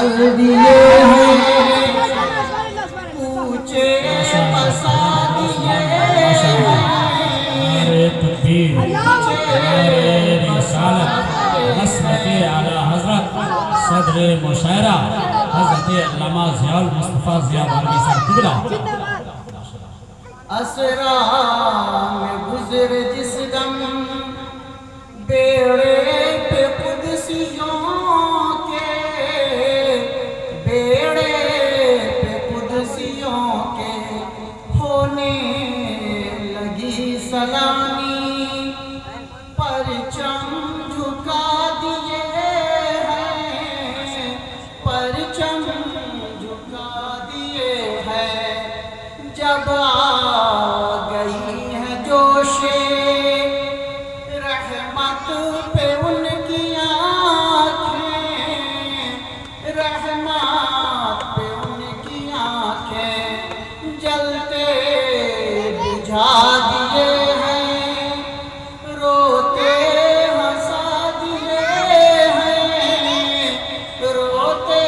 کر دیے ہیں کوچے بسا دیے ہمارے تکبیر ہمارے رسالت نسبت اعلیٰ حضرت صدر مشاعرہ حضرت علامہ ضیاء المصطفیٰ ضیاء بارگی صاحب قبلہ اسرا میں گزر جس دم بیڑے پہ قدسیوں کے بیڑے پہ قدسیوں کے ہونے لگی سلامی پرچم جھکا دیے ہیں پرچم جھکا دیے ہیں جب آ گئی ہے جوش رحمت پہ ان کی آنکھیں رحمت پہ ان کی آنکھیں جلتے بجھا دیے ہیں روتے ہنسا دیے ہیں روتے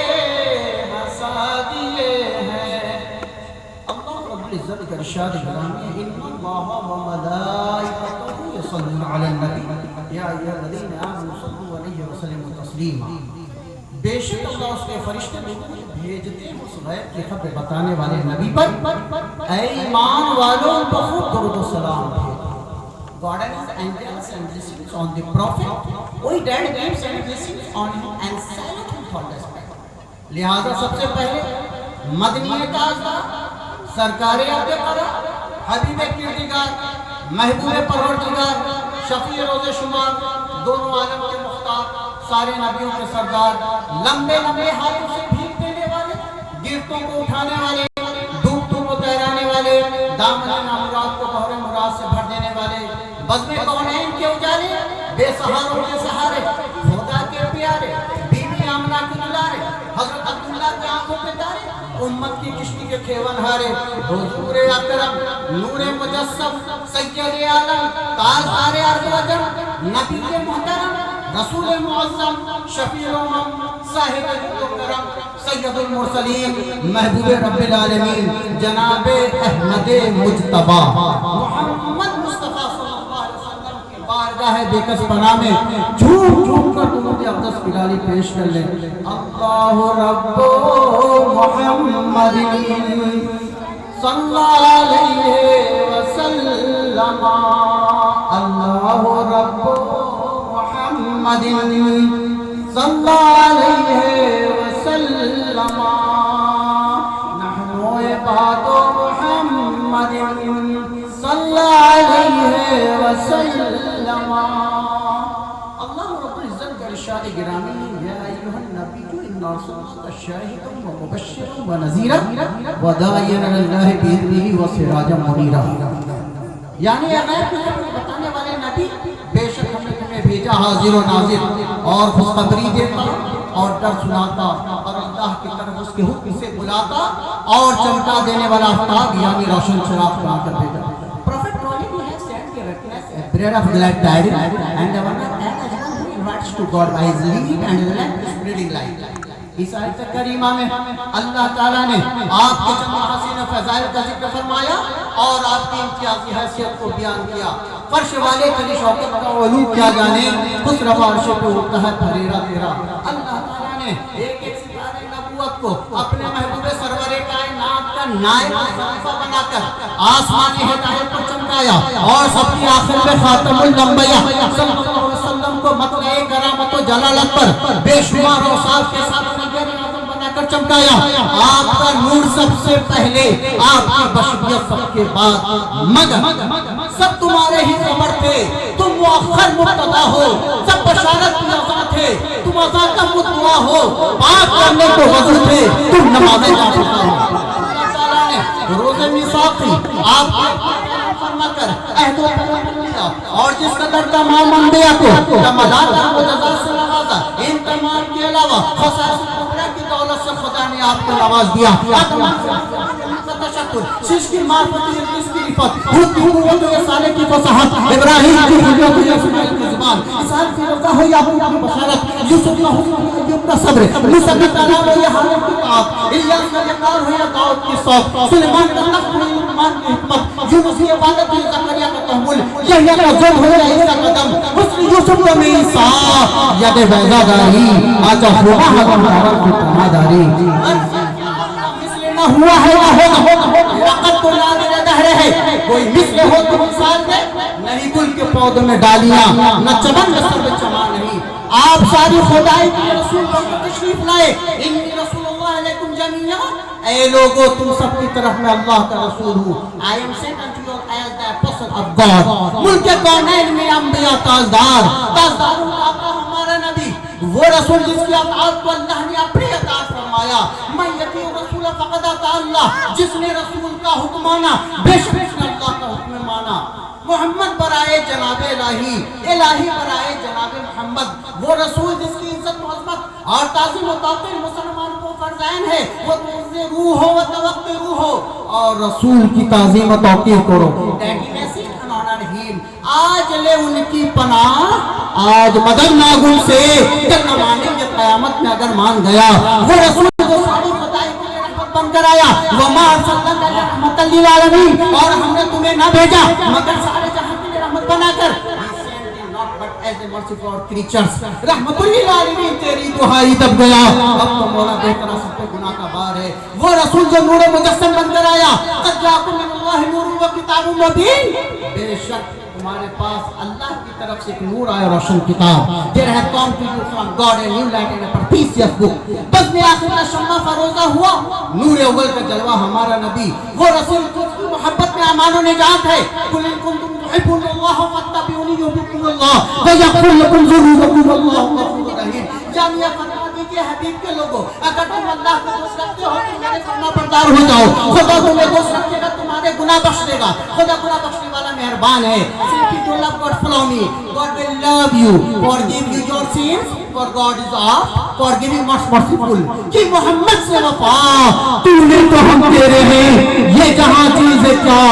ہنسا دیے ہیں اللہ رب العزت کا ارشاد کرامی ہے ان اللہ و ملائکتہ یصلون علی النبی یا ایھا الذین آمنوا صلوا علیہ وسلموا تسلیما بے شک اللہ اس کے فرشتے بھیجتے ہیں اس غیب کی خبر بتانے والے نبی پر اے ایمان والوں بہت درود و سلام بھیجو God and his angels and blessings on the prophet وہی ڈیڈ گیمز and blessings on him and salute him for respect لہذا سب سے پہلے مدنی تاجدار سرکار عبد قرار حبیب کردگار محبوب پروردگار شفیع روز شمار دونوں عالم کے مختار سارے نبیوں کے سردار لمبے لمبے ہاتھوں سے بھیگ دینے والے گرتوں کو اٹھانے والے ڈوبتوں کو تیرانے والے دامن مراد کو بحر مراد سے بھر دینے والے بزم کونین کے اجالے بے سہاروں کے سہارے خدا کے پیارے بیوی آمنہ کے دلارے حضرت عبداللہ کے آنکھوں پہ تارے امت کی کشتی کے کھیون ہارے حضور اکرم نور مجسم سید عالم تاجدار ارض و جم نبی محترم رسول معظم شفیع الامم صاحب کرم سید المرسلین محبوب رب العالمین جناب احمد مجتبی محمد مصطفیٰ صلی اللہ علیہ وسلم کی بارگاہ بےکس پناہ میں جھوم جھوم کر درود اقدس بلالی پیش کر لیں اللہ رب محمد صلی علیہ وسلم اللہ رب محمد صلی علیہ وسلم نحن عباد محمد صلی علیہ وسلم اللہ رب العزت کا ارشاد گرامی یا ایھا النبی انا ارسلناک شاہدا ومبشرا ونذیرا وداعیا الی اللہ باذنہ وسراجا منیرا یعنی غیب کے بتانے والے نبی بے شک ہم نے تمہیں بھیجا حاضر و ناظر اور خوشخبری دیتا اور ڈر سناتا اور اللہ کی طرف اس کے حکم سے بلاتا اور چمکا دینے والا آفتاب یعنی روشن چراغ بنا کر بھیجا Prophet Trolley who has sent the witness a bread of glad tidings and a one who invites to God by his leave and the land is spreading light اس آیت کریمہ میں اللہ تعالیٰ نے آپ کے چند حسین فضائل کا ذکر فرمایا اور آپ کی امتیازی حیثیت کو بیان کیا فرش والے تری شوکت کا علو کیا جانے خس رفع عرش پہ ہوتا ہے پھریرا تیرا اللہ تعالیٰ نے ایک ایک ستارے نبوت کو اپنے محبوب سرور کائنات کا نائب خلیفہ بنا کر آسمانی ہدایت پر چمکایا اور سب کی آخر میں خاتم الانبیاء صلی اللہ علیہ وسلم کو مطلع کرامت و جلالت پر بے شمار اوصاف کے ساتھ بنا کر چمکایا آپ کا نور سب سے پہلے آپ کی بشریت سب کے بعد مگر سب تمہارے ہی خبر تھے تم مؤخر مبتدا ہو سب بشارت کی عطا تھے تم عطا کا مدعا ہو پاک کرنے کو وضو تھے تم نماز جاتا ہو اللہ تعالیٰ نے روز میثاقی آپ کے فرما کر عہد و پیمان لیا اور جس قدر تمام انبیاء کو رمضان و جزا سے نوازا ان تمام کے علاوہ خصائص کبریٰ کی دولت سے خدا نے آپ کو نواز دیا شش کی معرفت اس کی رفت حد کی قوت و رسالے کی فصاحت ابراہیم کی حجت و اسماعیل کی زبان ایمان، اسحاق کی رضا ہو یعقوب کی بشارت، یوسف کا حسن ہو ایوب کا صبر، موسیٰ کی تعلیم ہو یا حارث کی طاعت، الیاس کا وقار ہو یا داؤد کی صوت، سلیمان کا نقل ہو یا لقمان کی حکمت، یونس کی عبادت ہو یا زکریا کا تحمل، یحییٰ کا ذوق ہو یا عیسیٰ کا دم، حسن یوسف کا عیسیٰ ید بیضا داری آجا ہوا ہے مبارک کی تماداری نہ ہوا ہے نہ ہوگا وقت تو نادر دہر ہے کوئی مثل ہو تو مثال دے نہیں گل کے پودوں میں ڈالیاں نہ چمن میں سر چما نہیں آپ ساری خدائی کی رسول پر تشریف لائے انی رسول اللہ علیکم جمیعا اے لوگو تم سب کی طرف میں اللہ کا رسول ہوں I am sent unto you as the apostle of God ملک کونین میں انبیاء تازدار تازداروں کا آقا ہمارا نبی وہ رسول جس کی اطاعت کو اللہ نے اپنی اطاعت فرمایا میں یقین رسول فقد اطاع اللہ جس نے رسول کا حکم مانا بے شک اس نے اللہ کا حکم مانا محمد برائے جناب الہی الہی برائے جناب محمد وہ رسول جس کی عزت و عظمت اور تعظیم و توقیر مسلمان کو فرض عین ہے وہ روح ہو و توقیر ہو اور رسول کی تعظیم و توقیر کرو آج لے ان کی پناہ آج مدد ناگل سے جنہ مانیں گے قیامت میں اگر مان گیا وہ رسول جو ساری خدائی کے لئے رحمت بن کر آیا وَمَا أَرْسَلْنَاكَ إِلَّا رَحْمَةً لِلْعَالَمِينَ اور ہم نے تمہیں نہ بھیجا مگر سارے جہاں کے لئے رحمت بنا کر رحمت للعالمین تیری دعائی دب گیا اب تو مولا بہترہ سب پہ گناہ کا بار ہے وہ رسول جو نور مجسم بن کر آیا قَدْ جَاءَكُم مِّنَ اللَّهِ نُورٌ وَكِتَابٌ مُبِينٌ بے شک تمہارے پاس اللہ کی طرف سے ایک نور آیا روشن کتاب There has come to you from God a new light and a propitious book بس میں آخر کا شمع فروزہ ہوا نور اول کا جلوہ ہمارا نبی وہ رسول جس کی محبت میں امان و نجات ہے قُلْ إِن كُنتُمْ تُحِبُّونَ اللَّهَ فَاتَّبِعُونِي يُحْبِبْكُمُ اللَّهُ وَيَغْفِرْ لَكُمْ ذُنُوبَكُمْ وَاللَّهُ غَفُورٌ رَحِيمٌ جامعہ فرمانے کے حبیب کے لوگوں اگر تم اللہ کو دوست رکھتے ہو تو میرے فرما بردار ہو جاؤ خدا تمہیں دوست رکھے گا تمہارے گناہ بخش دے گا خدا گناہ بخشنے والا مہربان ہے If you love God, follow me. God will love you, forgive you your sins, for God is forgiving, much merciful. کہ محمد سے وفا تو نے تو ہم تیرے ہیں یہ جہاں چیزیں کیا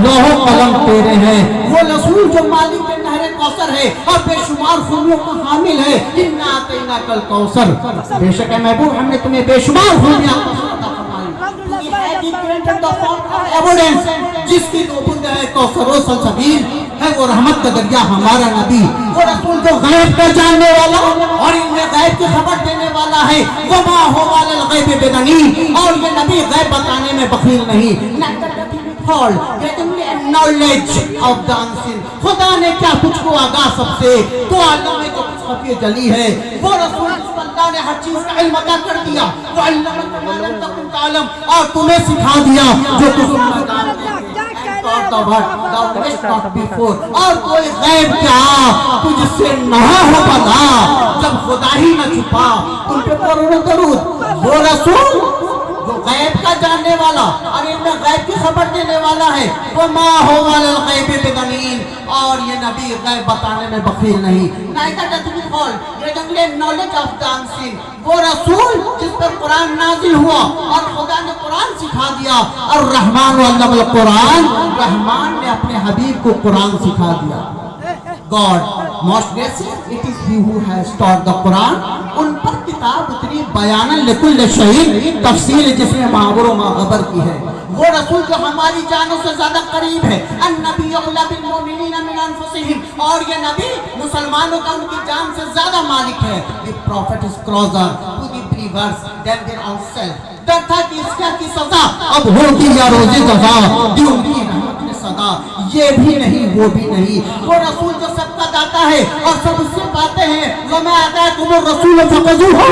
لوح قلم تیرے ہیں وہ رسول جو مالک کے نہر کوثر ہے اور بے شمار خوبیوں کا حامل ہے اِنَّا أَعْطَيْنَاكَ الْكَوْثَرَ بے شک اے محبوب ہم نے تمہیں بے شمار خوبیاں ایویڈنس جس کی نوبند ہے کوثر و سلسبیل ہے وہ رحمت کا دریا ہمارا نبی وہ رسول جو غیب کا جاننے والا اور انہیں غیب کی خبر دینے والا ہے وَمَا هُوَ عَلَى الْغَيْبِ بِضَنِينٍ اور یہ نبی غیب بتانے میں بخیل نہیں knowledge of the unseen خدا نے کیا تجھ کو آگاہ سب سے تو عالم میں جو کچھ خفی جلی ہے وہ رسول جس کو اللہ نے ہر چیز کا علم عطا کر دیا وَعَلَّمَكَ مَا لَمْ تَكُنْ تَعْلَمْ اور تمہیں سکھا دیا جو تم نہ جانتے اور کوئی غیب کیا تجھ سے نہ ہو پتا جب خدا ہی نہ چھپا تم پہ قرآن درود وہ رسول جو غیب کا جاننے والا اور ان میں غیب کی خبر دینے والا ہے وَمَا هُوَ عَلَى الْغَيْبِ بِضَنِينٍ اور یہ نبی غیب بتانے میں بخیل نہیں knowledge of the unseen وہ رسول جس پر قرآن نازل ہوا اور خدا نے قرآن سکھا دیا اور رحمان علم القرآن رحمان نے اپنے حبیب کو قرآن سکھا دیا God most gracious it is he who has taught the Quran ان پر کتاب اتنی بیانا لکل شہید تفصیل جس میں معبر و معغبر کی ہے وہ رسول جو ہماری جانوں سے زیادہ قریب ہے النبی اولا بالمؤمنین من انفسہم اور یہ نبی مسلمانوں کا ان کی جان سے زیادہ مالک ہے the prophet is closer to the believers than their own self ڈر تھا کہ اس کی سزا اب ہوگی یا روزی جزا دی ان کی رحمت نے صدا یہ بھی نہیں وہ بھی نہیں وہ رسول جو سب کا داتا ہے اور سب اس سے پاتے ہیں وَمَا آتَاكُمُ الرَّسُولُ فَخُذُوهُ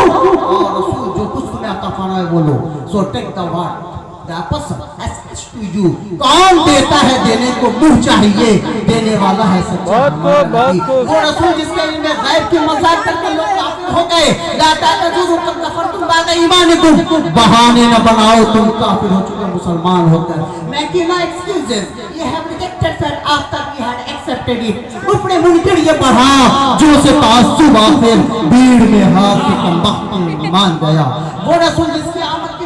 اور رسول جو کچھ تمہیں عطا فرمائے وہ لو so take the word the apostle attached to you کون دیتا ہے دینے کو منہ چاہیے دینے والا ہے سچا ہمارا نبی وہ رسول جس کے علم غیب کی مذاق کر کے لوگ کافر ہو گئے لا تعتذروا قد کفرتم بعد ایمانکم بہانے نہ بناؤ تم کافر ہو چکے مسلمان ہو کر making no excuses you have rejected faith after you had accepted it اپنے منکر یہ پڑھا جو سے تعصب آخر بھیڑ میں ہاتھ کی کم بخت مان گیا وہ رسول جس کی آمد کی